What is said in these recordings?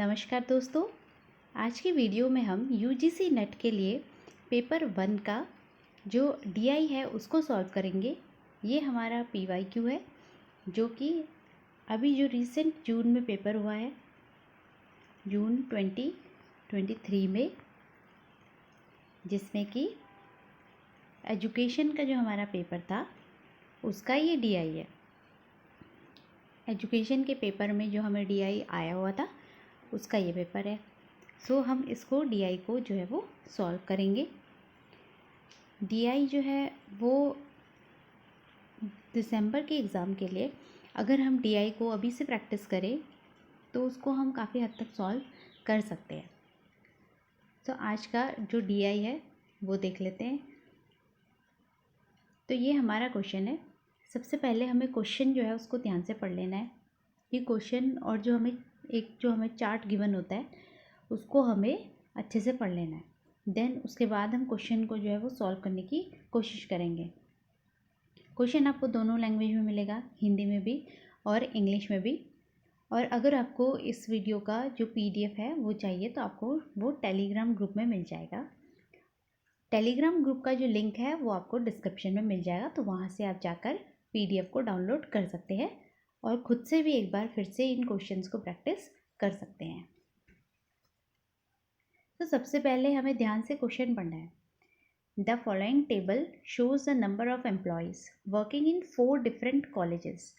नमस्कार दोस्तों, आज की वीडियो में हम यूजीसी नेट के लिए पेपर 1 का जो डीआई है उसको सॉल्व करेंगे। ये हमारा पीवाईक्यू है जो कि अभी जो रिसेंट जून में पेपर हुआ है, जून 2023 में, जिसमें कि एजुकेशन का जो हमारा पेपर था उसका ये डीआई है। एजुकेशन के पेपर में जो हमें डीआई आया हुआ था उसका ये पेपर है। सो हम इसको डीआई को जो है वो सॉल्व करेंगे। डीआई जो है वो दिसंबर के एग्ज़ाम के लिए अगर हम डीआई को अभी से प्रैक्टिस करें तो उसको हम काफ़ी हद तक सॉल्व कर सकते हैं। तो आज का जो डीआई है वो देख लेते हैं। तो ये हमारा क्वेश्चन है। सबसे पहले हमें क्वेश्चन जो है उसको ध्यान से पढ़ लेना है। ये क्वेश्चन और जो हमें चार्ट गिवन होता है उसको हमें अच्छे से पढ़ लेना है। देन उसके बाद हम क्वेश्चन को जो है वो सॉल्व करने की कोशिश करेंगे। क्वेश्चन आपको दोनों लैंग्वेज में मिलेगा, हिंदी में भी और इंग्लिश में भी। और अगर आपको इस वीडियो का जो पीडीएफ है वो चाहिए तो आपको वो टेलीग्राम ग्रुप में मिल जाएगा। टेलीग्राम ग्रुप का जो लिंक है वो आपको डिस्क्रिप्शन में मिल जाएगा, तो वहाँ से आप जाकर पीडीएफ को डाउनलोड कर सकते हैं और ख़ुद से भी एक बार फिर से इन क्वेश्चंस को प्रैक्टिस कर सकते हैं। तो सबसे पहले हमें ध्यान से क्वेश्चन पढ़ना है। The following table shows the number of employees working in 4 different colleges.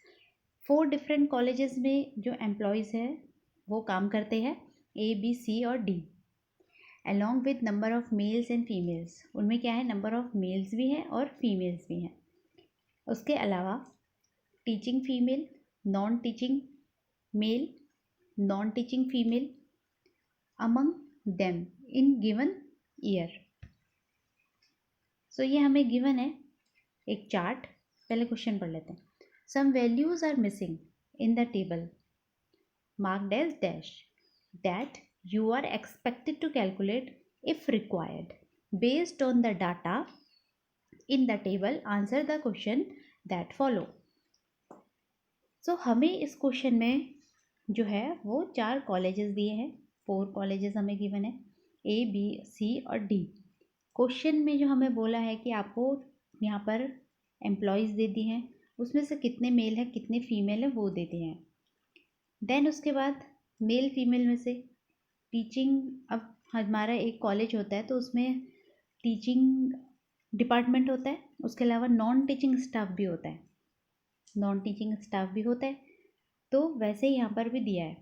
4 different colleges में जो एम्प्लॉयज़ हैं वो काम करते हैं, ए, बी, सी और D, along with number of mails and females. उनमें क्या है, नंबर ऑफ मेल्स भी हैं और फीमेल्स भी हैं। उसके अलावा teaching female, non teaching male, non teaching female among them in given year. So ये हमें गिवन है एक चार्ट। पहले क्वेश्चन पढ़ लेते हैं। Some values are missing in the table marked as dash that you are expected to calculate if required based on the data in the table. Answer the question that follow. So हमें इस question में जो है वो 4 colleges दिए हैं, 4 colleges हमें given है, ए, बी, सी और डी। क्वेश्चन में जो हमें बोला है कि आपको यहाँ पर एम्प्लॉयज़ दे दी हैं, उसमें से कितने मेल है कितने फीमेल है वो दे दिए हैं। देन उसके बाद मेल फीमेल में से टीचिंग, अब हमारा एक कॉलेज होता है तो उसमें टीचिंग डिपार्टमेंट होता है, उसके अलावा नॉन टीचिंग स्टाफ भी होता है, तो वैसे ही यहाँ पर भी दिया है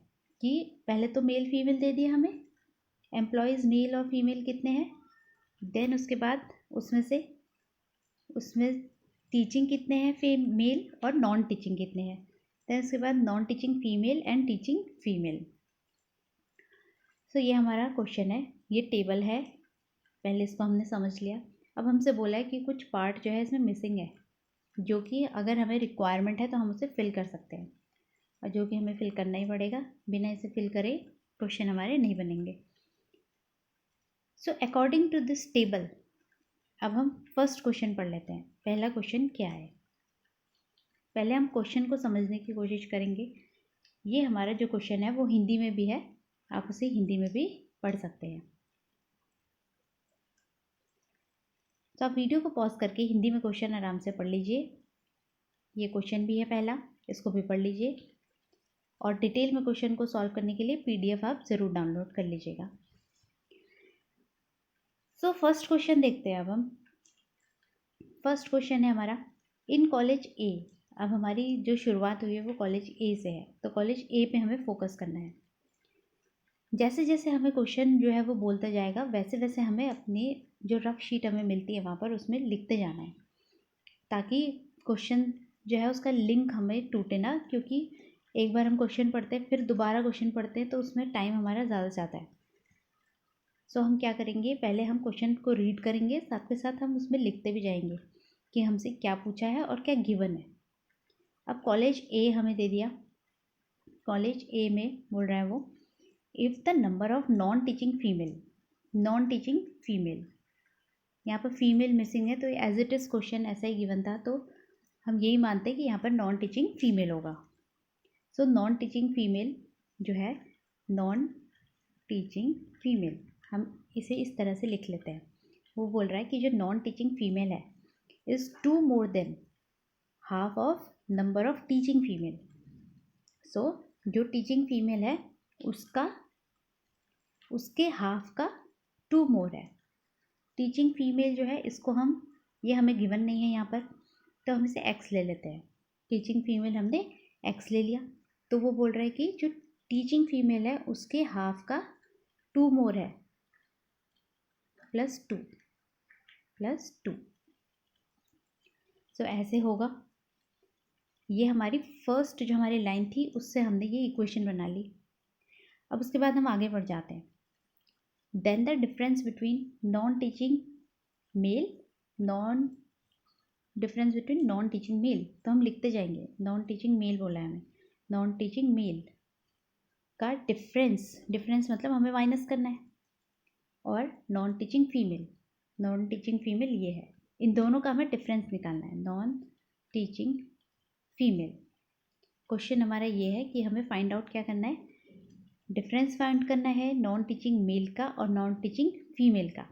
कि पहले तो मेल फीमेल दे दिया हमें, एम्प्लॉयज़ मेल और फीमेल कितने हैं, देन उसके बाद उसमें टीचिंग कितने हैं मेल और नॉन टीचिंग कितने हैं, देन उसके बाद non teaching female and teaching female. तो ये हमारा क्वेश्चन है, ये टेबल है। पहले इसको हमने समझ लिया। अब हमसे बोला है कि कुछ पार्ट जो है इसमें मिसिंग है, जो कि अगर हमें रिक्वायरमेंट है तो हम उसे फिल कर सकते हैं, और जो कि हमें फिल करना ही पड़ेगा। बिना इसे फिल करे क्वेश्चन हमारे नहीं बनेंगे। So according to this table, अब हम फर्स्ट क्वेश्चन पढ़ लेते हैं। पहला क्वेश्चन क्या है, पहले हम क्वेश्चन को समझने की कोशिश करेंगे। ये हमारा जो क्वेश्चन है वो हिंदी में भी है, आप उसे हिंदी में भी पढ़ सकते हैं। तो आप वीडियो को पॉज करके हिंदी में क्वेश्चन आराम से पढ़ लीजिए। ये क्वेश्चन भी है पहला, इसको भी पढ़ लीजिए, और डिटेल में क्वेश्चन को सॉल्व करने के लिए पीडीएफ आप ज़रूर डाउनलोड कर लीजिएगा। सो फर्स्ट क्वेश्चन देखते हैं। अब हम फर्स्ट क्वेश्चन है हमारा, इन कॉलेज ए। अब हमारी जो शुरुआत हुई है वो कॉलेज ए से है, तो कॉलेज ए पे हमें फोकस करना है। जैसे जैसे हमें क्वेश्चन जो है वो बोलता जाएगा वैसे वैसे हमें अपनी जो रफ शीट हमें मिलती है वहाँ पर उसमें लिखते जाना है, ताकि क्वेश्चन जो है उसका लिंक हमें टूटे ना, क्योंकि एक बार हम क्वेश्चन पढ़ते हैं फिर दोबारा क्वेश्चन पढ़ते हैं तो उसमें टाइम हमारा ज़्यादा जाता है। सो हम क्या करेंगे, पहले हम क्वेश्चन को रीड करेंगे, साथ के साथ हम उसमें लिखते भी जाएंगे कि हमसे क्या पूछा है और क्या गिवन है। अब कॉलेज ए हमें दे दिया, कॉलेज ए में बोल रहा है वो, if the number of non teaching female, यहाँ पर फीमेल मिसिंग है, तो एज इट इज़ क्वेश्चन ऐसा ही गिवन था, तो हम यही मानते हैं कि यहाँ पर नॉन टीचिंग फीमेल होगा। सो नॉन टीचिंग फीमेल जो है, नॉन टीचिंग फीमेल, हम इसे इस तरह से लिख लेते हैं। वो बोल रहा है कि जो नॉन टीचिंग फीमेल है is 2 more than half of number of teaching female. So जो टीचिंग फीमेल है उसके हाफ का 2 मोर है। टीचिंग फीमेल जो है इसको ये हमें गिवन नहीं है यहाँ पर, तो हम इसे x ले लेते हैं। टीचिंग फीमेल हमने x ले लिया, तो वो बोल रहा है कि जो टीचिंग फीमेल है उसके हाफ का 2 मोर है, +2 +2। सो ऐसे होगा। ये हमारी फर्स्ट जो हमारी लाइन थी उससे हमने ये इक्वेशन बना ली। अब उसके बाद हम आगे बढ़ जाते हैं। Then the difference between non teaching male तो हम लिखते जाएंगे। नॉन टीचिंग मेल बोला है हमें, नॉन टीचिंग मेल का डिफरेंस मतलब हमें माइनस करना है, और नॉन टीचिंग फीमेल ये है, इन दोनों का हमें डिफरेंस निकालना है। नॉन टीचिंग फीमेल क्वेश्चन हमारा ये है कि हमें फाइंड आउट क्या करना है, डिफरेंस फाइंड करना है नॉन टीचिंग मेल का और नॉन टीचिंग फीमेल का।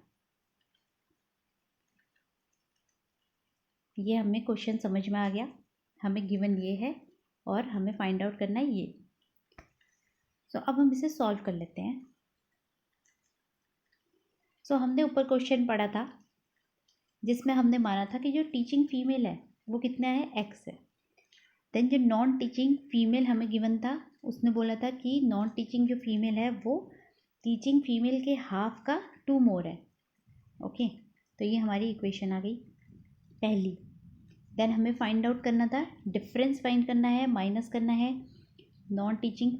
ये हमें क्वेश्चन समझ में आ गया, हमें गिवन ये है और हमें फाइंड आउट करना है ये। सो अब हम इसे सॉल्व कर लेते हैं। सो हमने ऊपर क्वेश्चन पढ़ा था जिसमें हमने माना था कि जो टीचिंग फीमेल है वो कितना है, x है। देन जो नॉन टीचिंग फीमेल हमें गिवन था उसने बोला था कि नॉन टीचिंग जो फीमेल है वो टीचिंग फीमेल के हाफ का 2 मोर है। ओके, तो ये हमारी इक्वेशन आ गई पहली। देन हमें फाइंड आउट करना था, डिफरेंस फाइंड करना है, माइनस करना है नॉन टीचिंग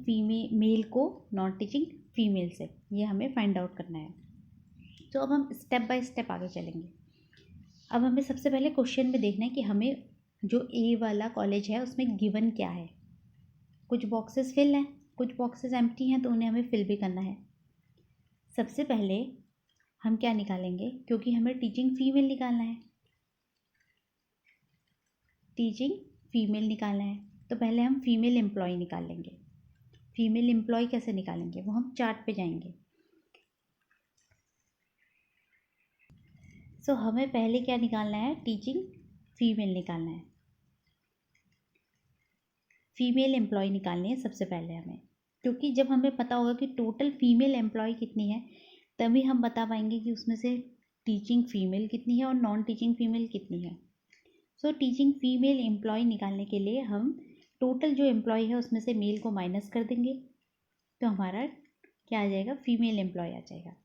मेल को नॉन टीचिंग फीमेल से, ये हमें फाइंड आउट करना है। तो अब हम स्टेप बाय स्टेप आगे चलेंगे। अब हमें सबसे पहले क्वेश्चन में देखना है कि हमें जो ए वाला कॉलेज है उसमें गिवन क्या है। कुछ बॉक्सेस फिल हैं, कुछ बॉक्सेस एम्प्टी हैं, तो उन्हें हमें फिल भी करना है। सबसे पहले हम क्या निकालेंगे, क्योंकि हमें टीचिंग फीमेल निकालना है, तो पहले हम फीमेल एम्प्लॉय निकाल लेंगे। फीमेल एम्प्लॉय कैसे निकालेंगे, वो हम चार्ट पे जाएंगे। सो हमें पहले क्या निकालना है, टीचिंग फीमेल निकालना है, फीमेल एम्प्लॉय निकालनी है सबसे पहले हमें, क्योंकि जब हमें पता होगा कि टोटल फीमेल एम्प्लॉय कितनी है तभी हम बता पाएंगे कि उसमें से टीचिंग फीमेल कितनी है और नॉन टीचिंग फीमेल कितनी है। सो टीचिंग फीमेल एम्प्लॉय निकालने के लिए हम टोटल जो एम्प्लॉय है उसमें से मेल को माइनस कर देंगे, तो हमारा क्या आ जाएगा, फीमेल एम्प्लॉय आ जाएगा।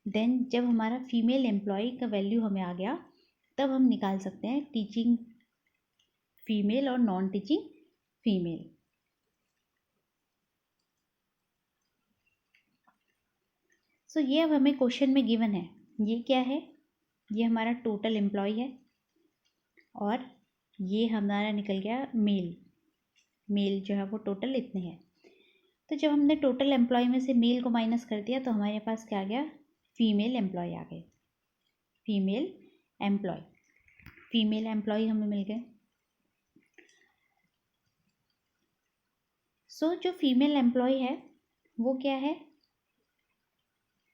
देन जब हमारा फीमेल एम्प्लॉय का वैल्यू हमें आ गया तब हम निकाल सकते हैं टीचिंग फीमेल और नॉन टीचिंग फीमेल। सो ये अब हमें क्वेश्चन में गिवन है, ये क्या है, ये हमारा टोटल एम्प्लॉय है और ये हमारा निकल गया मेल जो है वो टोटल इतने हैं। तो जब हमने टोटल एम्प्लॉय में से मेल को माइनस कर दिया तो हमारे पास क्या आ गया, फीमेल एम्प्लॉय आ गए। फीमेल एम्प्लॉय हमें मिल गए। सो जो फीमेल एम्प्लॉय है वो क्या है,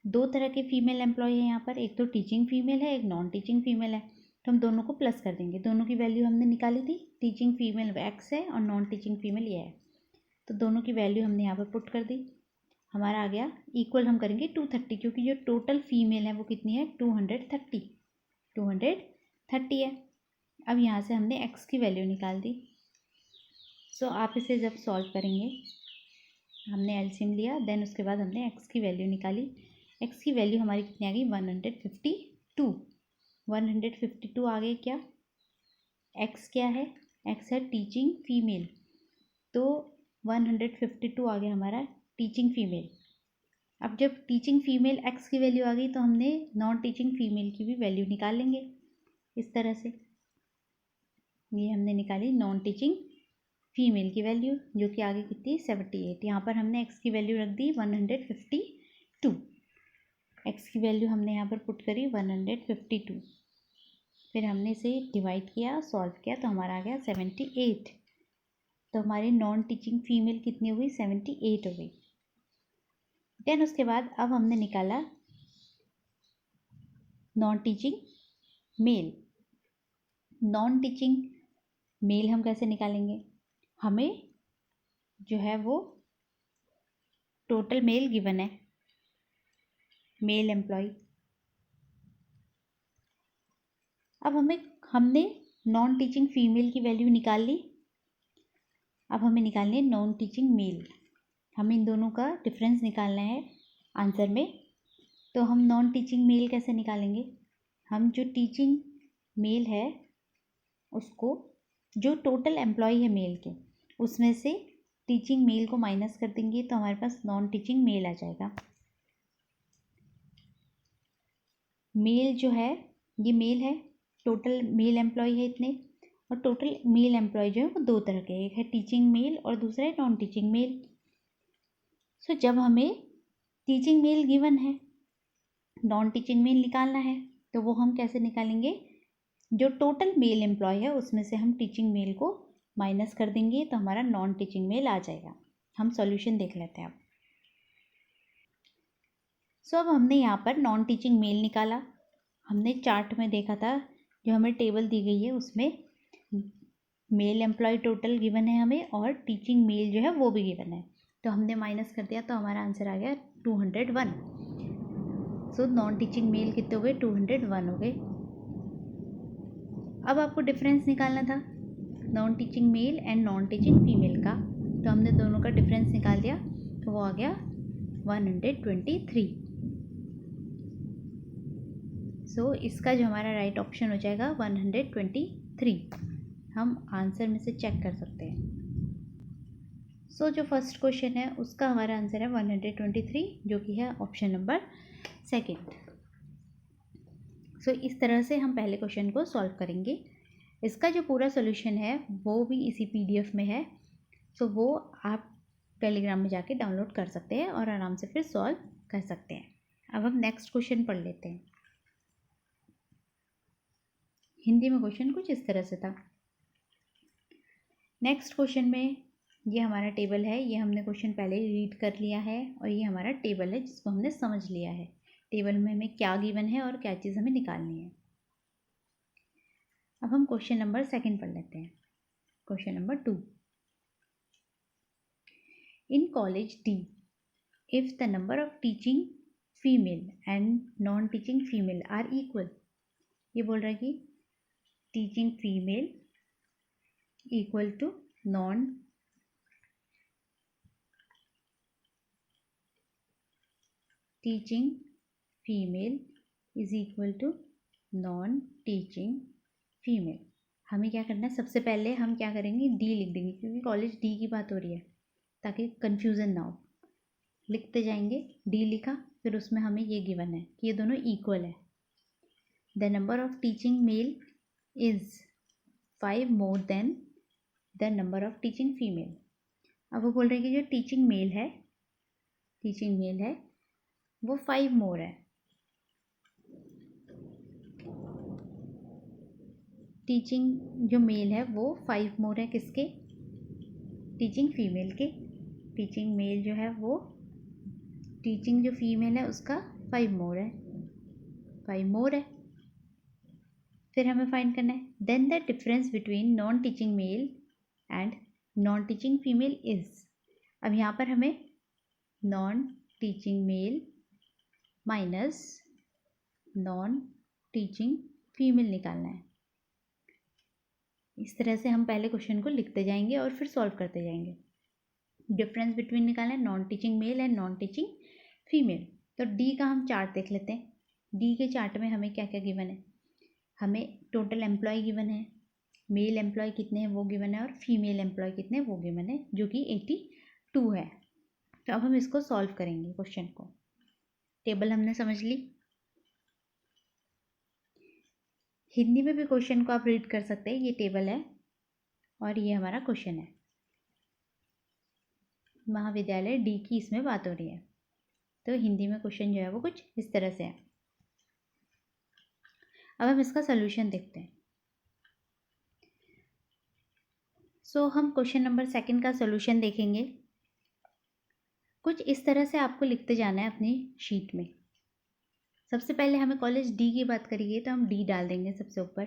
दो तरह के फीमेल एम्प्लॉय है यहाँ पर, एक तो टीचिंग फीमेल है, एक नॉन टीचिंग फीमेल है। तो हम दोनों को प्लस कर देंगे, दोनों की वैल्यू हमने निकाली थी, टीचिंग फीमेल x है और नॉन टीचिंग फीमेल ये है, तो दोनों की वैल्यू हमने यहाँ पर पुट कर दी। हमारा आ गया इक्वल, हम करेंगे 230, क्योंकि जो टोटल फीमेल है वो कितनी है, 230 है। अब यहाँ से हमने x की वैल्यू निकाल दी। सो आप इसे जब सॉल्व करेंगे, हमने एलसीएम लिया, देन उसके बाद हमने x की वैल्यू निकाली। x की वैल्यू हमारी कितनी आ गई, 152 आ गई। क्या x क्या है, x है टीचिंग फीमेल, तो 152 आ गया हमारा टीचिंग फीमेल। अब जब टीचिंग फीमेल x की वैल्यू आ गई तो हमने नॉन टीचिंग फीमेल की भी वैल्यू निकाल लेंगे इस तरह से। ये हमने निकाली नॉन टीचिंग फीमेल की वैल्यू, जो कि आगे कितनी, 78। यहाँ पर हमने x की वैल्यू रख दी 152, x की वैल्यू हमने यहाँ पर पुट करी 152, फिर हमने इसे डिवाइड किया, सॉल्व किया, तो हमारा आ गया 78। तो हमारी नॉन टीचिंग फीमेल कितनी हो गई, 78 हो गई। देन उसके बाद अब हमने निकाला non teaching male. Non teaching male हम कैसे निकालेंगे? हमें जो है वो टोटल मेल गिवन है, मेल एम्प्लॉय। अब हमने नॉन टीचिंग फीमेल की वैल्यू निकाल ली। अब हमें निकालनी है नॉन टीचिंग मेल। हमें इन दोनों का डिफरेंस निकालना है आंसर में। तो हम नॉन टीचिंग मेल कैसे निकालेंगे? हम जो टीचिंग मेल है उसको, जो टोटल एम्प्लॉय है मेल के, उसमें से टीचिंग मेल को माइनस कर देंगे तो हमारे पास नॉन टीचिंग मेल आ जाएगा। मेल जो है ये मेल है, टोटल मेल एम्प्लॉय है इतने। और टोटल मेल एम्प्लॉय जो है वो दो तरह के, एक है टीचिंग मेल और दूसरा है नॉन टीचिंग मेल। सो जब हमें टीचिंग मेल गिवन है, नॉन टीचिंग मेल निकालना है, तो वो हम कैसे निकालेंगे? जो टोटल मेल एम्प्लॉय है उसमें से हम टीचिंग मेल को माइनस कर देंगे तो हमारा नॉन टीचिंग मेल आ जाएगा। हम सॉल्यूशन देख लेते हैं अब। सो अब हमने यहाँ पर नॉन टीचिंग मेल निकाला। हमने चार्ट में देखा था, जो हमें टेबल दी गई है उसमें मेल एम्प्लॉय टोटल गिवन है हमें, और टीचिंग मेल जो है वो भी गिवन है। तो हमने माइनस कर दिया तो हमारा आंसर आ गया 201। सो नॉन टीचिंग मेल कितने हो गए? 201 हो गए। अब आपको डिफरेंस निकालना था non teaching male and non teaching female का। तो हमने दोनों का डिफरेंस निकाल दिया तो वो आ गया 123। सो इसका जो हमारा राइट ऑप्शन हो जाएगा 123। हम आंसर में से चेक कर सकते हैं। सो जो फर्स्ट क्वेश्चन है उसका हमारा आंसर है 123, जो कि है ऑप्शन नंबर सेकेंड। सो इस तरह से हम पहले क्वेश्चन को सॉल्व करेंगे। इसका जो पूरा सोल्यूशन है वो भी इसी PDF में है। सो वो आप टेलीग्राम में जाके डाउनलोड कर सकते हैं और आराम से फिर सॉल्व कर सकते हैं। अब हम नेक्स्ट क्वेश्चन पढ़ लेते हैं। हिंदी में क्वेश्चन कुछ इस तरह से था। नेक्स्ट क्वेश्चन में ये हमारा टेबल है, ये हमने क्वेश्चन पहले ही रीड कर लिया है और ये हमारा टेबल है जिसको हमने समझ लिया है। टेबल में हमें क्या गिवन है और क्या चीज़ हमें निकालनी है। अब हम क्वेश्चन नंबर सेकंड पढ़ लेते हैं। Question number 2, in college D, if the number of teaching female and non teaching female are equal, ये बोल रहा है कि teaching female equal to non teaching female is equal to non teaching female. हमें क्या करना है? सबसे पहले हम क्या करेंगे? D लिख देंगे, क्योंकि कॉलेज D की बात हो रही है ताकि कन्फ्यूज़न ना हो। लिखते जाएंगे, D लिखा, फिर उसमें हमें ये गिवन है कि ये दोनों इक्वल है। The number of teaching male is 5 more than the number of teaching female. अब वो बोल रहे हैं कि जो टीचिंग मेल है वो 5 मोर है। टीचिंग जो मेल है वो 5 मोर है किसके? टीचिंग फीमेल के। टीचिंग मेल जो है वो, टीचिंग जो फीमेल है उसका 5 मोर है, 5 मोर है। फिर हमें फाइंड करना है then the difference between non teaching male and non teaching female is. अब यहाँ पर हमें non teaching male minus non teaching female निकालना है। इस तरह से हम पहले क्वेश्चन को लिखते जाएंगे और फिर सॉल्व करते जाएंगे। डिफरेंस बिटवीन निकालना है non teaching male and non teaching female. तो D का हम चार्ट देख लेते हैं। D के चार्ट में हमें क्या क्या गिवन है? हमें टोटल एम्प्लॉय गिवन है, मेल एम्प्लॉय कितने हैं वो गिवन है, और फीमेल एम्प्लॉय कितने हैं वो गिवन है, जो कि 82 है। तो अब हम इसको सॉल्व करेंगे क्वेश्चन को। टेबल हमने समझ ली। हिंदी में भी क्वेश्चन को आप रीड कर सकते हैं। ये टेबल है और ये हमारा क्वेश्चन है। महाविद्यालय D की इसमें बात हो रही है। तो हिंदी में क्वेश्चन जो है वो कुछ इस तरह से है। अब हम इसका सलूशन देखते हैं। सो हम क्वेश्चन नंबर सेकंड का सलूशन देखेंगे। कुछ इस तरह से आपको लिखते जाना है अपनी शीट में। सबसे पहले हमें कॉलेज डी की बात करिए तो हम डी डाल देंगे सबसे ऊपर,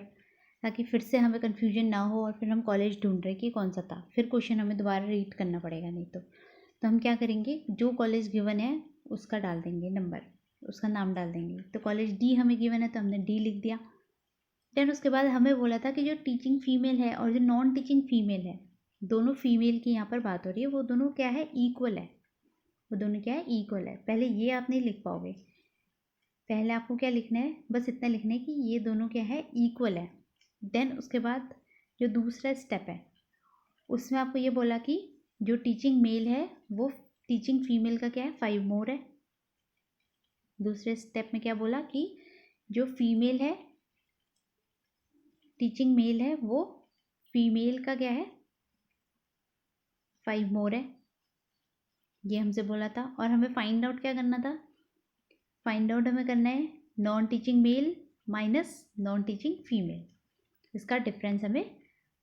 ताकि फिर से हमें कन्फ्यूजन ना हो और फिर हम कॉलेज ढूंढ रहे कि कौन सा था, फिर क्वेश्चन हमें दोबारा रीड करना पड़ेगा नहीं तो हम क्या करेंगे, जो कॉलेज गिवन है उसका डाल देंगे नंबर, उसका नाम डाल देंगे। तो कॉलेज डी हमें गिवन है तो हमने डी लिख दिया। देन उसके बाद हमें बोला था कि जो टीचिंग फीमेल है और जो नॉन टीचिंग फीमेल है, दोनों फीमेल की यहाँ पर बात हो रही है, वो दोनों क्या है, इक्वल है। वो दोनों क्या है, इक्वल है। पहले ये आप नहीं लिख पाओगे, पहले आपको क्या लिखना है, बस इतना लिखना है कि ये दोनों क्या है, इक्वल है। देन उसके बाद जो दूसरा स्टेप है उसमें आपको ये बोला कि जो टीचिंग मेल है वो टीचिंग फीमेल का क्या है, 5 मोर है। दूसरे स्टेप में क्या बोला कि जो फीमेल है, टीचिंग मेल है, वो फीमेल का क्या है, 5 मोर है, ये हमसे बोला था। और हमें फाइंड आउट क्या करना था, फाइंड आउट हमें करना है non teaching male minus non teaching female, इसका डिफरेंस हमें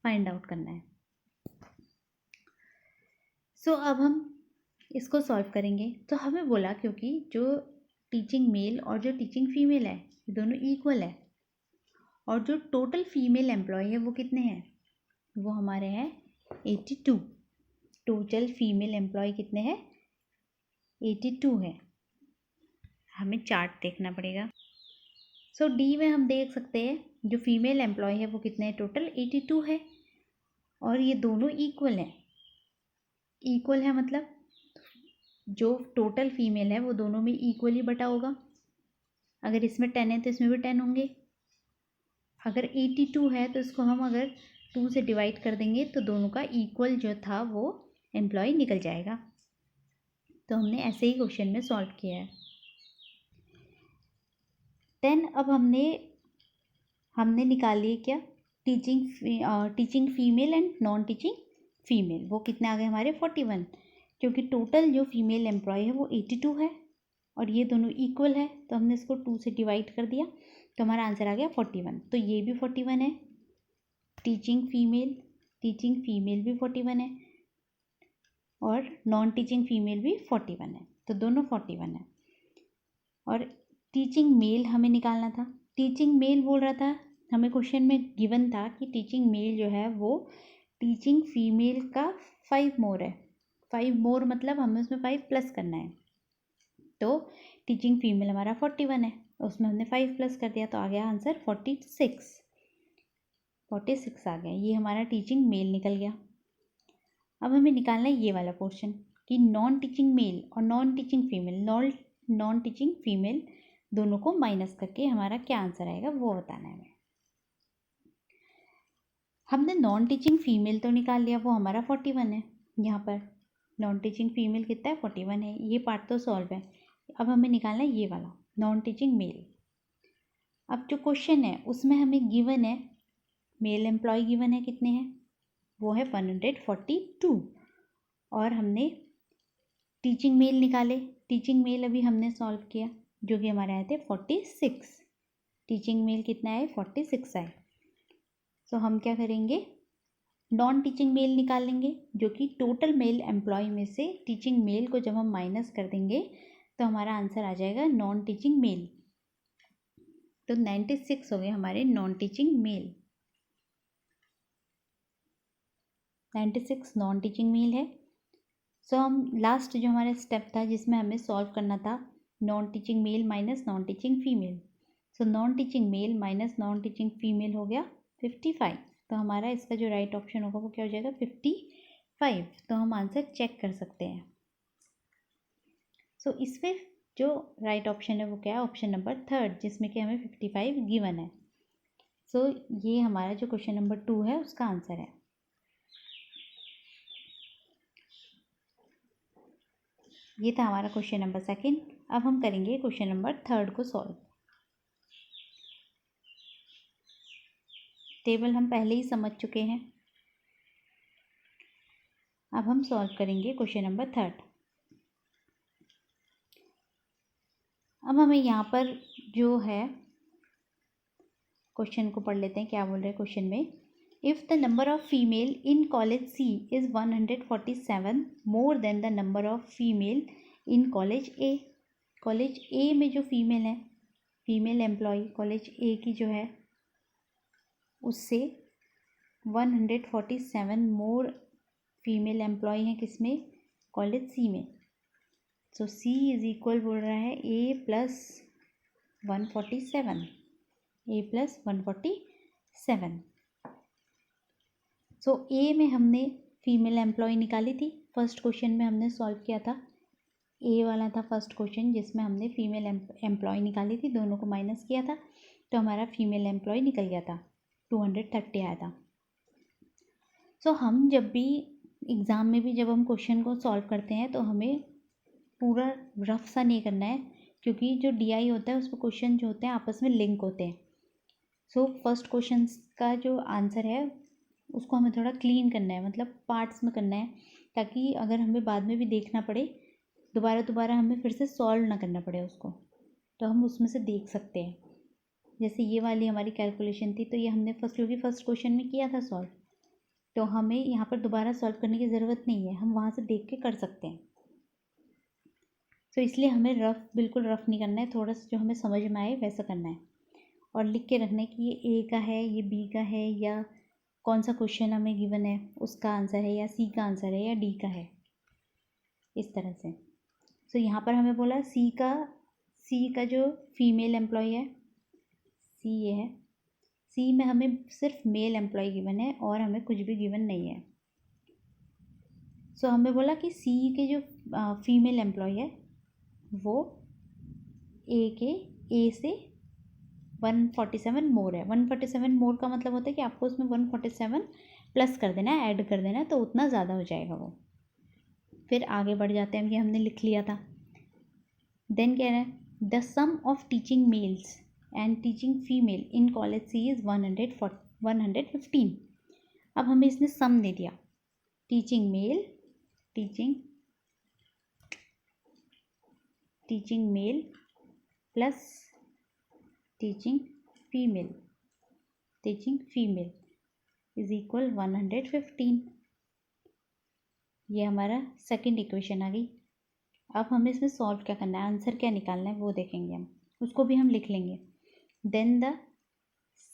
फाइंड आउट करना है। सो अब हम इसको सॉल्व करेंगे। तो हमें बोला क्योंकि जो टीचिंग मेल और जो टीचिंग फीमेल है ये दोनों इक्वल है, और जो टोटल फीमेल एम्प्लॉय है वो कितने हैं, वो हमारे हैं 82। टोटल फीमेल एम्प्लॉय कितने हैं, 82 है। हमें चार्ट देखना पड़ेगा। सो डी में हम देख सकते हैं जो फीमेल एम्प्लॉय है वो कितने हैं, टोटल 82 है, और ये दोनों इक्वल हैं। इक्वल है मतलब जो टोटल फीमेल है वो दोनों में इक्वली बटा होगा। अगर इसमें 10 है तो इसमें भी 10 होंगे। अगर 82 है तो इसको हम अगर 2 से डिवाइड कर देंगे तो दोनों का इक्वल जो था वो एम्प्लॉय निकल जाएगा। तो हमने ऐसे ही क्वेश्चन में सॉल्व किया है। देन अब हमने निकाली क्या, teaching female and non teaching female, वो कितने आ गए हमारे 41, क्योंकि टोटल जो फीमेल एम्प्लॉय है वो 82 है और ये दोनों इक्वल है, तो हमने इसको 2 से डिवाइड कर दिया तो हमारा आंसर आ गया 41। तो ये भी 41 है, टीचिंग फीमेल भी 41 है और नॉन टीचिंग फीमेल भी 41 है, तो दोनों 41 है। और टीचिंग मेल हमें निकालना था। टीचिंग मेल बोल रहा था, हमें क्वेश्चन में गिवन था कि टीचिंग मेल जो है वो टीचिंग फीमेल का 5 मोर है। 5 मोर मतलब हमें उसमें 5 प्लस करना है, तो टीचिंग फीमेल हमारा 41 है, उसमें हमने 5 प्लस कर दिया तो आ गया आंसर 46 आ गया। ये हमारा टीचिंग मेल निकल गया। अब हमें निकालना है ये वाला पोर्शन कि नॉन टीचिंग मेल और नॉन टीचिंग फीमेल दोनों को माइनस करके हमारा क्या आंसर आएगा वो बताना है हमें। हमने नॉन टीचिंग फीमेल तो निकाल लिया, वो हमारा 41 है। यहाँ पर नॉन टीचिंग फीमेल कितना है, 41 है। ये पार्ट तो सॉल्व है। अब हमें निकालना है ये वाला नॉन टीचिंग मेल। अब जो क्वेश्चन है उसमें हमें गिवन है मेल एम्प्लॉय गिवन है, कितने हैं, वो है 142, और हमने टीचिंग मेल निकाले। टीचिंग मेल अभी हमने सॉल्व किया जो कि हमारे आए थे 46। टीचिंग मेल कितना है, 46 आए। तो हम क्या करेंगे, नॉन टीचिंग मेल निकाल लेंगे, जो कि टोटल मेल एम्प्लॉय में से टीचिंग मेल को जब हम माइनस कर देंगे तो हमारा आंसर आ जाएगा नॉन टीचिंग मेल। तो 96 हो गए हमारे non teaching male. 96 non teaching male है। सो हम लास्ट जो हमारा स्टेप था जिसमें हमें सॉल्व करना था non teaching male minus non teaching female. So non teaching male minus non teaching female हो गया 55। तो हमारा इसका जो राइट ऑप्शन होगा वो क्या हो जाएगा, 55। तो हम आंसर चेक कर सकते हैं। सो इसमें जो राइट ऑप्शन है वो क्या है, ऑप्शन नंबर 3, जिसमें कि हमें 55 गिवन है। सो ये हमारा जो क्वेश्चन नंबर 2 है उसका आंसर है। ये था हमारा क्वेश्चन नंबर 2। अब हम करेंगे क्वेश्चन नंबर 3 को सॉल्व। टेबल हम पहले ही समझ चुके हैं। अब हम सॉल्व करेंगे क्वेश्चन नंबर 3। अब हमें यहाँ पर जो है क्वेश्चन को पढ़ लेते हैं, क्या बोल रहे हैं क्वेश्चन में। If the number of female in college C is 147 more than the number of female in college a में जो फीमेल है, फीमेल एम्प्लॉय कॉलेज ए की जो है उससे 147 मोर फीमेल एम्प्लॉय हैं किसमें, कॉलेज सी में। सो सी इज इक्वल बोल रहा है ए प्लस 147, ए प्लस 147। सो ए में हमने फीमेल एम्प्लॉय निकाली थी, फर्स्ट क्वेश्चन में हमने सॉल्व किया था, ए वाला था फर्स्ट क्वेश्चन जिसमें हमने फीमेल एम्प्लॉय निकाली थी, दोनों को माइनस किया था तो हमारा फीमेल एम्प्लॉय निकल गया था, 230 आया था। सो हम जब भी एग्ज़ाम में भी जब हम क्वेश्चन को सॉल्व करते हैं तो हमें पूरा रफ सा नहीं करना है, क्योंकि जो DI होता है उस पर क्वेश्चन जो होते हैं आपस में लिंक होते हैं। सो फर्स्ट क्वेश्चन का जो आंसर है उसको हमें थोड़ा क्लीन करना है, मतलब पार्ट्स में करना है, ताकि अगर हमें बाद में भी देखना पड़े दोबारा हमें फिर से सॉल्व ना करना पड़े उसको, तो हम उसमें से देख सकते हैं। जैसे ये वाली हमारी कैलकुलेशन थी तो ये हमने क्योंकि फर्स्ट क्वेश्चन में किया था सॉल्व, तो हमें यहाँ पर दोबारा सॉल्व करने की ज़रूरत नहीं है, हम वहाँ से देख के कर सकते हैं। तो इसलिए हमें बिल्कुल रफ नहीं करना है, थोड़ा सा जो हमें समझ में आए वैसा करना है और लिख के रखना है कि ये ए का है, ये बी का है, या कौन सा क्वेश्चन हमें गिवन है उसका आंसर है, या सी का आंसर है, या डी का है, इस तरह से। सो यहाँ पर हमें बोला सी का जो फीमेल एम्प्लॉय है सी ये है, सी में हमें सिर्फ मेल एम्प्लॉय गिवन है और हमें कुछ भी गिवन नहीं है। सो हमें बोला कि सी के जो फीमेल एम्प्लॉय है वो ए से 147 मोर है। 147 मोर का मतलब होता है कि आपको उसमें 147 प्लस कर देना है, ऐड कर देना है, तो उतना ज़्यादा हो जाएगा वो। फिर आगे बढ़ जाते हैं, ये हमने लिख लिया था। देन कह रहे हैं the sum of teaching males and teaching female in college C is 115। अब हमें इसने सम दे दिया, teaching male plus teaching female is equal 115। ये हमारा सेकंड इक्वेशन आ गई। अब हमें इसमें सॉल्व क्या करना है, आंसर क्या निकालना है वो देखेंगे हम, उसको भी हम लिख लेंगे। Then the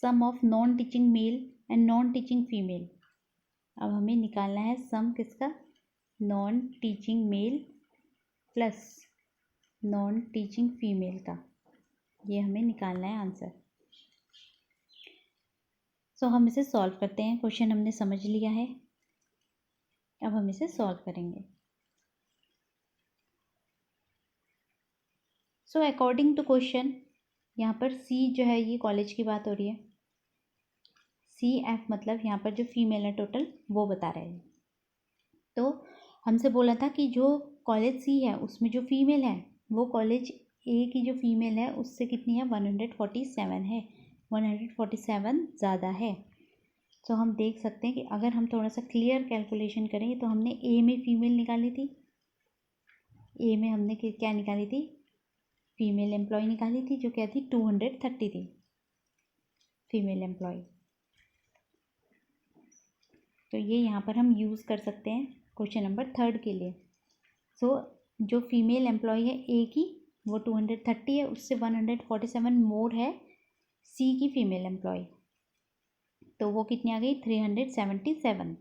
sum of non teaching male and non teaching female. अब हमें निकालना है सम किसका, non teaching male plus non teaching female का, ये हमें निकालना है आंसर। सो हम इसे सॉल्व करते हैं, क्वेश्चन हमने समझ लिया है, अब हम इसे सॉल्व करेंगे। सो अकॉर्डिंग टू क्वेश्चन, यहाँ पर सी जो है ये कॉलेज की बात हो रही है, CF मतलब यहाँ पर जो फीमेल है टोटल वो बता रहे हैं। तो हमसे बोला था कि जो कॉलेज सी है उसमें जो फीमेल है वो कॉलेज ए की जो फीमेल है उससे कितनी है, 147 है, 147 ज़्यादा है। तो हम देख सकते हैं कि अगर हम थोड़ा सा क्लियर कैलकुलेशन करें तो हमने ए में फीमेल निकाली थी, ए में हमने क्या निकाली थी, फीमेल एम्प्लॉय निकाली थी जो क्या थी 230 थी फीमेल एम्प्लॉय। तो ये यहाँ पर हम यूज़ कर सकते हैं क्वेश्चन नंबर 3 के लिए। सो जो फीमेल एम्प्लॉय है ए की वो 230 है, उससे 147 मोर है सी की फीमेल एम्प्लॉय, तो वो कितनी आ गई 377।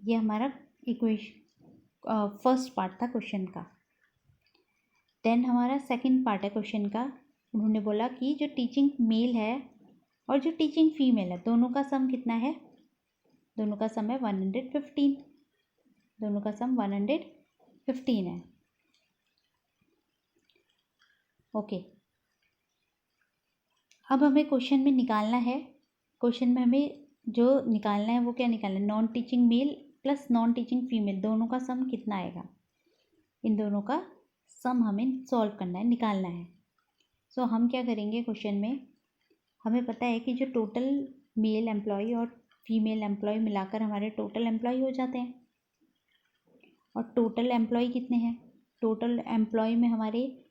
ये हमारा इक्वेशन फर्स्ट पार्ट था क्वेश्चन का। देन हमारा सेकंड पार्ट है क्वेश्चन का, उन्होंने बोला कि जो टीचिंग मेल है और जो टीचिंग फीमेल है दोनों का सम कितना है, दोनों का सम है 115, दोनों का सम 115 है। ओके, अब हमें क्वेश्चन में निकालना है, क्वेश्चन में हमें जो निकालना है वो क्या निकालना है, non teaching male plus non teaching female दोनों का सम कितना आएगा, इन दोनों का सम हमें सॉल्व करना है, निकालना है। सो हम क्या करेंगे, क्वेश्चन में हमें पता है कि जो टोटल मेल एम्प्लॉय और फीमेल एम्प्लॉय मिलाकर हमारे टोटल एम्प्लॉय हो जाते हैं, और टोटल एम्प्लॉय कितने हैं, टोटल एम्प्लॉय में हमारे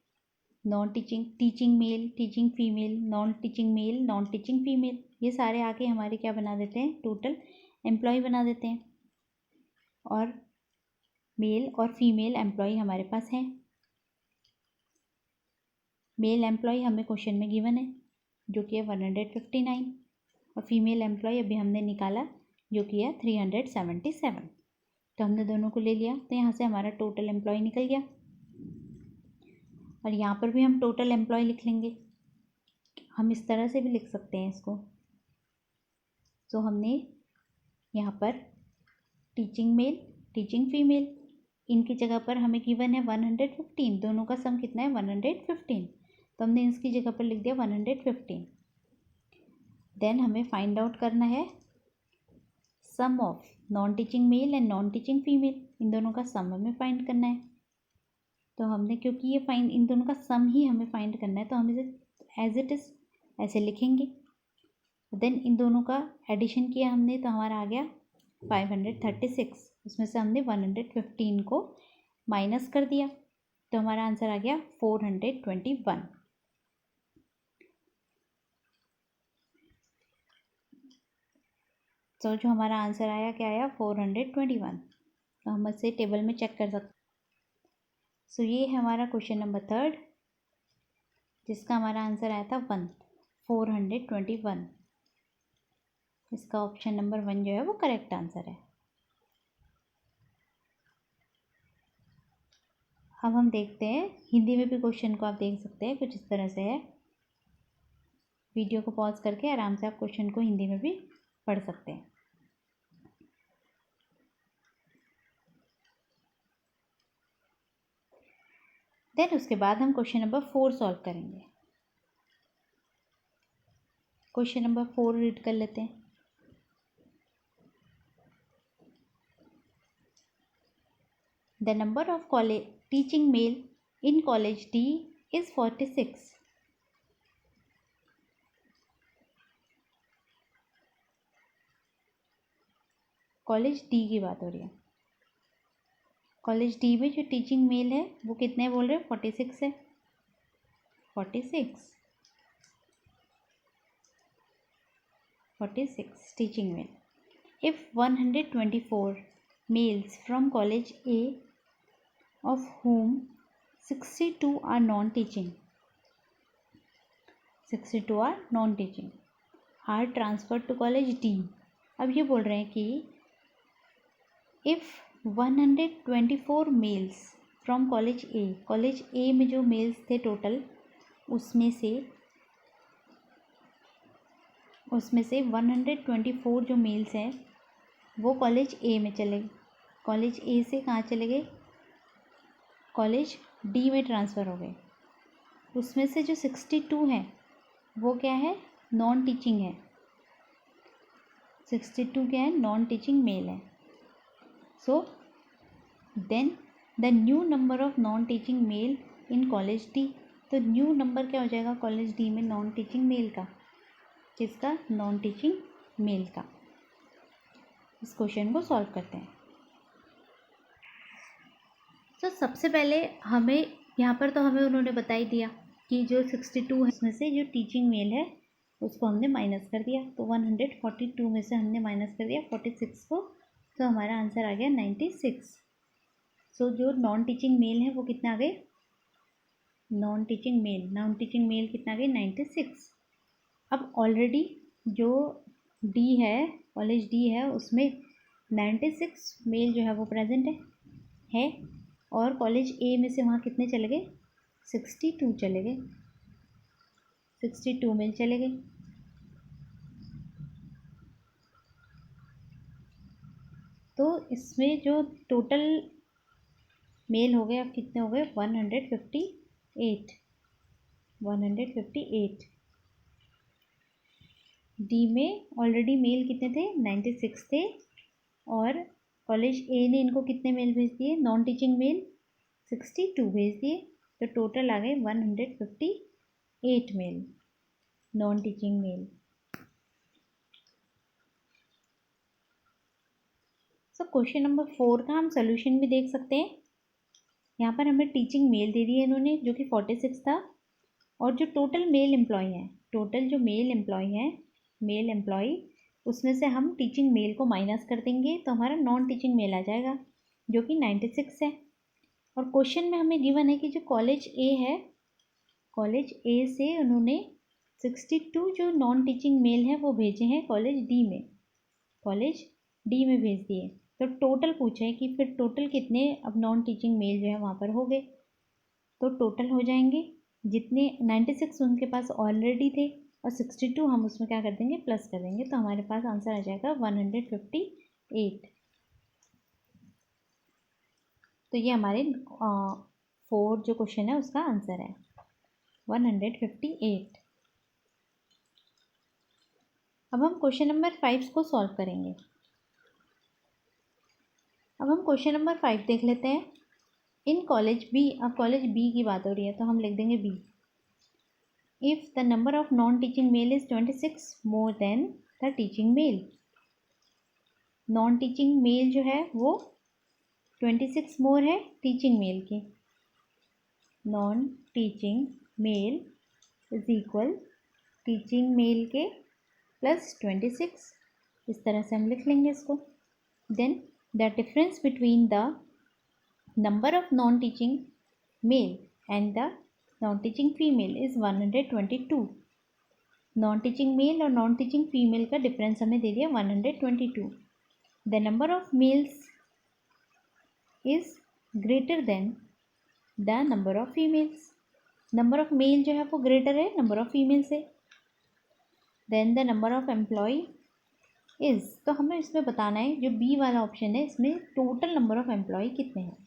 non teaching male, teaching female, non teaching male, non teaching female, ये सारे आके हमारे क्या बना देते हैं, टोटल एम्प्लॉय बना देते हैं। और मेल और फीमेल एम्प्लॉय हमारे पास हैं। मेल एम्प्लॉय हमें क्वेश्चन में गिवन है जो कि है 159 और फीमेल एम्प्लॉय अभी हमने निकाला जो कि है 377। तो हमने दोनों को ले लिया, तो यहाँ से हमारा टोटल एम्प्लॉय निकल गया और यहाँ पर भी हम टोटल एम्प्लॉय लिख लेंगे। हम इस तरह से भी लिख सकते हैं इसको। तो हमने यहाँ पर टीचिंग मेल, टीचिंग फीमेल, इनकी जगह पर हमें गिवन है 115, दोनों का सम कितना है 115, तो हमने इसकी जगह पर लिख दिया 115। देन हमें फाइंड आउट करना है sum of non teaching male and non teaching female, इन दोनों का सम हमें फाइंड करना है। तो हमने क्योंकि ये फाइंड इन दोनों का सम ही हमें फाइंड करना है तो हम इसे एज इट इज़ ऐसे लिखेंगे। देन इन दोनों का एडिशन किया हमने तो हमारा आ गया 536, उसमें से हमने 115 को माइनस कर दिया तो हमारा आंसर आ गया 421। तो जो हमारा आंसर आया क्या आया 421। तो हम इसे टेबल में चेक कर सकते। सो ये है हमारा क्वेश्चन नंबर 3 जिसका हमारा आंसर आया था 421। इसका ऑप्शन नंबर 1 जो है वो करेक्ट आंसर है। अब हम देखते हैं हिंदी में भी क्वेश्चन को, आप देख सकते हैं कुछ इस तरह से है। वीडियो को पॉज करके आराम से आप क्वेश्चन को हिंदी में भी पढ़ सकते हैं। देन उसके बाद हम क्वेश्चन नंबर 4 सॉल्व करेंगे। क्वेश्चन नंबर 4 रीड कर लेते हैं। The number of college teaching male in college D is 46। College D की बात हो रही है। कॉलेज डी में जो टीचिंग मेल है वो कितने बोल रहे हैं 46 है। 46 teaching male. If 124 males from college A of whom 62 are non-teaching, 62 are non-teaching are transferred to college D। अब ये बोल रहे हैं कि if 124 males from college A, college A में जो मेल्स थे टोटल उसमें से 124 जो मेल्स हैं वो कॉलेज A में चले गए। कॉलेज A से कहाँ चले गए, कॉलेज डी में ट्रांसफ़र हो गए। उसमें से जो 62 हैं वो क्या है नॉन टीचिंग है। 62 क्या है नॉन टीचिंग मेल है। So then the new number of non teaching male in college D, तो न्यू नंबर क्या हो जाएगा कॉलेज डी में नॉन टीचिंग मेल का, किसका नॉन टीचिंग मेल का। इस क्वेश्चन को सॉल्व करते हैं। तो सबसे पहले हमें यहाँ पर तो हमें उन्होंने बता ही दिया कि जो 62 है उसमें से जो टीचिंग मेल है उसको हमने माइनस कर दिया। तो 142 में से हमने माइनस कर दिया 46 को, तो हमारा आंसर आ गया 96। सो जो नॉन टीचिंग मेल है वो कितना आ गए, नॉन टीचिंग मेल कितना आ गए 96। अब ऑलरेडी जो डी है कॉलेज डी है उसमें 96 मेल जो है वो प्रेजेंट है और कॉलेज ए में से वहाँ कितने चले गए 62 चले गए, 62 मेल चले गए। तो इसमें जो टोटल मेल हो गए अब कितने हो गए 158। डी में ऑलरेडी मेल कितने थे 96 थे और कॉलेज ए ने इनको कितने मेल भेज दिए नॉन टीचिंग मेल 62 भेज दिए, तो टोटल आ गए 158 male non teaching male. So question number 4 का हम सोल्यूशन भी देख सकते हैं। यहाँ पर हमें टीचिंग मेल दे दी है इन्होंने जो कि 46 था और जो टोटल मेल एम्प्लॉय हैं, टोटल जो मेल एम्प्लॉय उसमें से हम टीचिंग मेल को माइनस कर देंगे तो हमारा नॉन टीचिंग मेल आ जाएगा। जो कि 96 है। और क्वेश्चन में हमें गिवन है कि जो कॉलेज ए है, कॉलेज ए से उन्होंने 62 जो नॉन टीचिंग मेल हैं वो भेजे हैं कॉलेज डी में, कॉलेज डी में भेज दिए। तो टोटल पूछा है कि फिर टोटल कितने अब नॉन टीचिंग मेल जो है वहाँ पर हो गए। तो टोटल हो जाएंगे जितने 96 उनके पास ऑलरेडी थे और 62 हम उसमें क्या कर देंगे, प्लस कर देंगे। तो हमारे पास आंसर आ जाएगा 158। तो ये हमारे 4 जो क्वेश्चन है उसका आंसर है 158। अब हम क्वेश्चन नंबर 5 को सॉल्व करेंगे। अब हम क्वेश्चन नंबर 5 देख लेते हैं। इन कॉलेज बी, अब कॉलेज बी की बात हो रही है तो हम लिख देंगे B. If the number of non teaching male is 26 more than the teaching male, non teaching male जो है वो 26 मोर है टीचिंग मेल के, non teaching male is equal teaching male के प्लस 26, इस तरह से हम लिख लेंगे इसको। Then the difference between the number of non teaching male and the non teaching female is 122। Non teaching male और नॉन टीचिंग फीमेल का डिफरेंस हमें दे दिया 122। The number of males is greater than the number of females, number of male जो है वो greater है number of female से। Then the number of employee is, तो हमें इसमें बताना है जो बी वाला ऑप्शन है इसमें टोटल नंबर ऑफ एम्प्लॉय कितने हैं।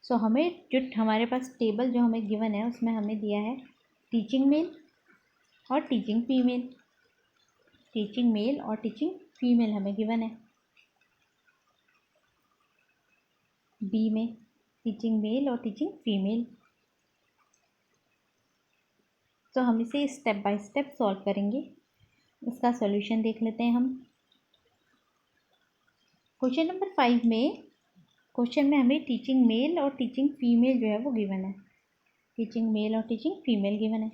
सो हमें जो हमारे पास टेबल जो हमें गिवन है उसमें हमें दिया है टीचिंग मेल और टीचिंग फीमेल, टीचिंग मेल और टीचिंग फीमेल हमें गिवन है बी में, टीचिंग मेल और टीचिंग फीमेल। तो हम इसे स्टेप बाय स्टेप सॉल्व करेंगे। इसका सॉल्यूशन देख लेते हैं हम। क्वेश्चन नंबर 5 में, क्वेश्चन में हमें टीचिंग मेल और टीचिंग फीमेल जो है वो गिवन है, टीचिंग मेल और टीचिंग फीमेल गिवन है।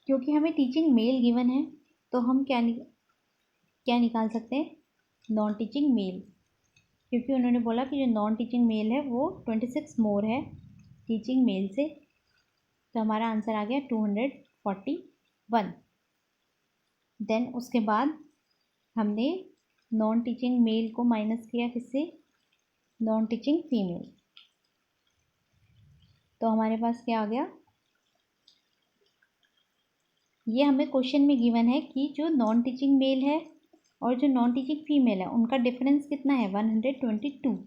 क्योंकि हमें टीचिंग मेल गिवन है तो हम क्या निकाल सकते हैं, नॉन टीचिंग मेल, क्योंकि उन्होंने बोला कि जो नॉन टीचिंग मेल है वो 26 मोर है टीचिंग मेल से। तो हमारा आंसर आ गया 241। देन उसके बाद हमने नॉन टीचिंग मेल को माइनस किया किससे, नॉन टीचिंग फीमेल। तो हमारे पास क्या आ गया, ये हमें क्वेश्चन में गिवन है कि जो नॉन टीचिंग मेल है और जो नॉन टीचिंग फीमेल है उनका डिफरेंस कितना है, 122,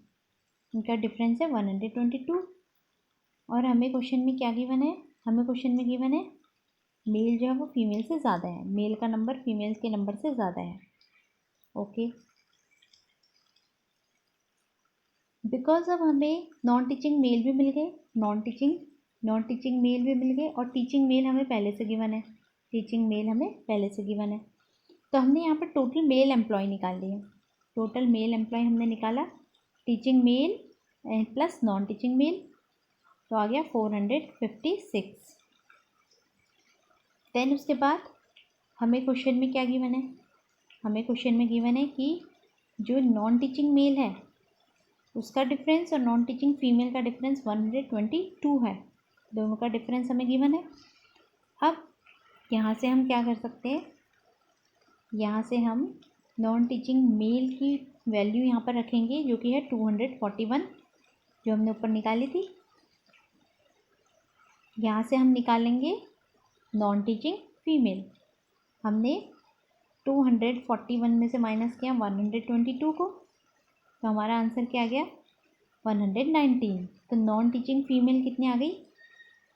उनका डिफरेंस है 122। और हमें क्वेश्चन में क्या गिवन है, हमें क्वेश्चन में गिवन है मेल जो है वो फीमेल से ज़्यादा है, मेल का नंबर फीमेल के नंबर से ज़्यादा है। ओके, बिकॉज अब हमें नॉन टीचिंग मेल भी मिल गए, नॉन टीचिंग मेल भी मिल गए और टीचिंग मेल हमें पहले से गिवन है, टीचिंग मेल हमें पहले से गिवन है। तो हमने यहाँ पर टोटल मेल एम्प्लॉय निकाल लिए, टोटल मेल एम्प्लॉय हमने निकाला teaching male plus non teaching male, तो आ गया 456। देन उसके बाद हमें क्वेश्चन में क्या गिवन है, हमें क्वेश्चन में गिवन है कि जो नॉन टीचिंग मेल है उसका डिफरेंस और नॉन टीचिंग फीमेल का डिफरेंस 122 है, दोनों का डिफरेंस हमें गिवन है। अब यहाँ से हम क्या कर सकते हैं, यहाँ से हम नॉन टीचिंग मेल की वैल्यू यहाँ पर रखेंगे जो कि है 241 जो हमने ऊपर निकाली थी। यहाँ से हम निकालेंगे नॉन टीचिंग फीमेल, हमने 241 में से माइनस किया 122 को, तो हमारा आंसर क्या आ गया 119। तो नॉन टीचिंग फीमेल कितनी आ गई,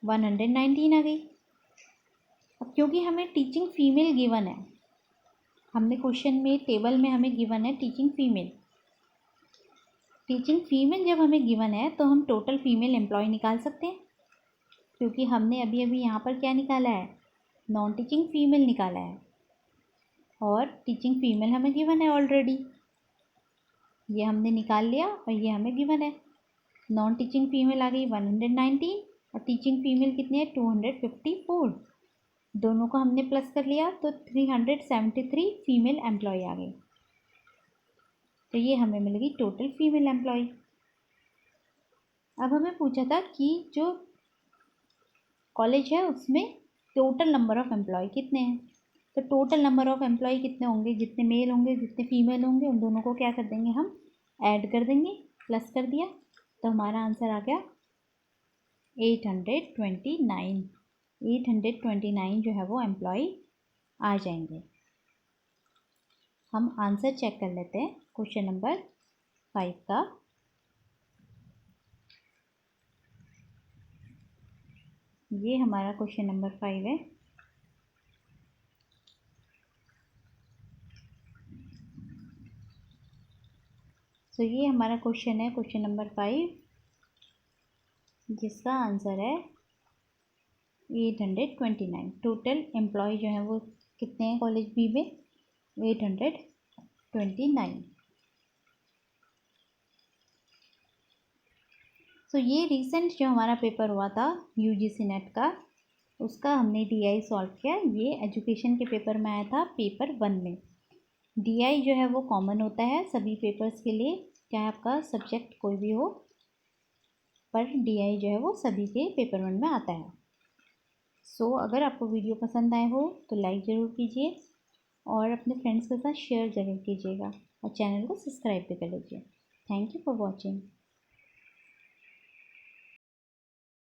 119 आ गई। अब क्योंकि हमें टीचिंग फीमेल गिवन है, हमने क्वेश्चन में टेबल में हमें गिवन है टीचिंग फीमेल, टीचिंग फीमेल जब हमें गिवन है तो हम टोटल फीमेल एम्प्लॉय निकाल सकते हैं, क्योंकि हमने अभी अभी यहाँ पर क्या निकाला है, नॉन टीचिंग फीमेल निकाला है और टीचिंग फीमेल हमें गिवन है ऑलरेडी, ये हमने निकाल लिया और ये हमें गिवन है। नॉन टीचिंग फीमेल आ गई 119 और टीचिंग फीमेल कितनी है 254, दोनों को हमने प्लस कर लिया तो 373 फीमेल एम्प्लॉय आ गई। तो ये हमें मिलेगी टोटल फीमेल एम्प्लॉय। अब हमें पूछा था कि जो कॉलेज है उसमें टोटल नंबर ऑफ़ एम्प्लॉय कितने हैं। तो टोटल नंबर ऑफ़ एम्प्लॉय कितने होंगे, जितने मेल होंगे जितने फीमेल होंगे उन दोनों को क्या कर देंगे हम, ऐड कर देंगे, प्लस कर दिया, तो हमारा आंसर आ गया 829। 829 जो है वो एम्प्लॉय आ जाएंगे। हम आंसर चेक कर लेते हैं क्वेश्चन नंबर 5 का। ये हमारा क्वेश्चन नंबर 5 है। तो ये हमारा क्वेश्चन है, क्वेश्चन नंबर 5, जिसका आंसर है 829। टोटल एम्प्लॉय जो है वो कितने हैं कॉलेज बी में, 829। तो ये रिसेंट जो हमारा पेपर हुआ था यूजीसी नेट का, उसका हमने डीआई सॉल्व किया। ये एजुकेशन के पेपर में आया था, पेपर 1 में। डीआई जो है वो कॉमन होता है सभी पेपर्स के लिए, चाहे आपका सब्जेक्ट कोई भी हो, पर डीआई जो है वो सभी के पेपर 1 में आता है। सो अगर आपको वीडियो पसंद आए हो तो लाइक ज़रूर कीजिए और अपने फ्रेंड्स के साथ शेयर ज़रूर कीजिएगा और चैनल को सब्सक्राइब भी कर लीजिए। Thank you for watching.